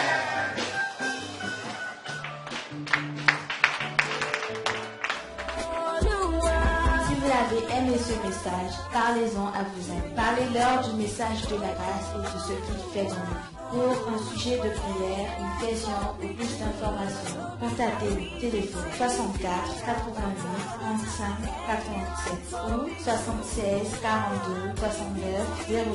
Si vous avez aimé ce message, parlez-en à vos amis. Parlez-leur du message de la grâce et de ce qu'il fait dans nos vies. Pour un sujet de prière, une question ou plus d'informations, contactez le téléphone 64 88 35 87 ou 76 42 69 05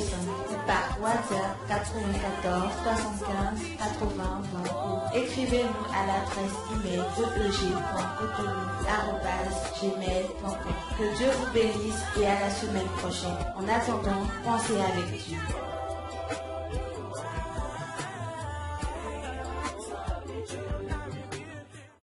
ou par WhatsApp 94 75 80 20 ou écrivez-nous à l'adresse email epg.cotonou@gmail.com. Que Dieu vous bénisse et à la semaine prochaine. En attendant, pensez avec Dieu.